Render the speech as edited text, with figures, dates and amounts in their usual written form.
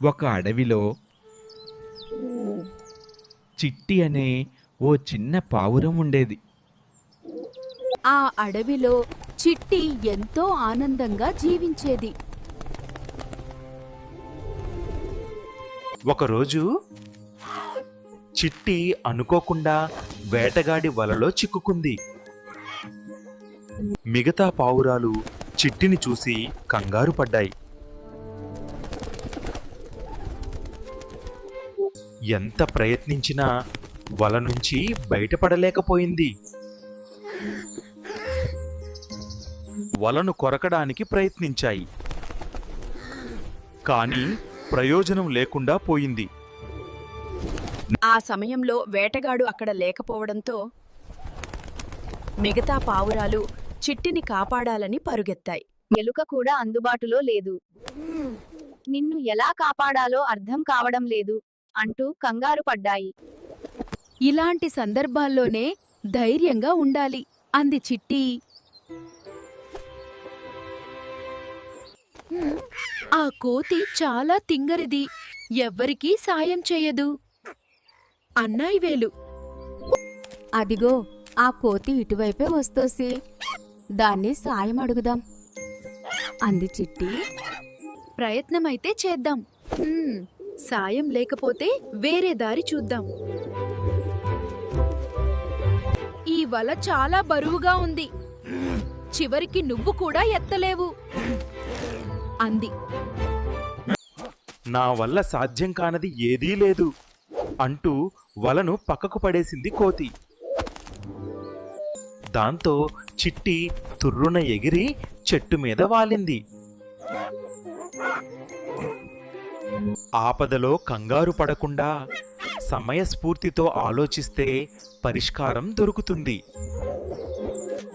ఒక అడవిలో చిట్టి అనే ఓ చిన్న పావురం ఉండేది. ఆ అడవిలో చిట్టి ఎంతో ఆనందంగా జీవించేది. ఒకరోజు చిట్టి అనుకోకుండా వేటగాడి వలలో చిక్కుకుంది. మిగతా పావురాలు చిట్టిని చూసి కంగారు పడ్డాయి. ఎంత ప్రయత్నించినా వల నుంచి బయటపడలేకపోయింది. వలను కొరకడానికి ప్రయత్నించాయి, కానీ ప్రయోజనం లేకుండా పోయింది. ఆ సమయంలో వేటగాడు అక్కడ లేకపోవడంతో మిగతా పావురాలు చిట్టిని కాపాడాలని పరుగెత్తాయి. ఎలుక కూడా అందుబాటులో లేదు. నిన్ను ఎలా కాపాడాలో అర్థం కావడం లేదు అంటూ కంగారు పడ్డాయి. ఇలాంటి సందర్భాల్లోనే ధైర్యంగా ఉండాలి అంది చిట్టి. ఆ కోతి చాలా తింగరిది, ఎవ్వరికీ సాయం చెయ్యదు అన్నాయి వేలు. అదిగో ఆ కోతి ఇటువైపే వస్తోసి, దాన్ని సాయం అడుగుదాం అంది చిట్టి. ప్రయత్నమైతే చేద్దాం. సాయం లేకపోతే వేరే దారి చూద్దాం. ఈ వల చాలా బరువుగా ఉంది, చివరికి నువ్వు కూడా ఎత్తలేవు అంది. నా వల్ల సాధ్యం కానది ఏదీ లేదు అంటూ వలను పక్కకు పడేసింది కోతి. దాంతో చిట్టి తుర్రున ఎగిరి చెట్టు మీద వాలింది. ఆపదలో కంగారు పడకుండా సమయస్ఫూర్తితో ఆలోచిస్తే పరిష్కారం దొరుకుతుంది.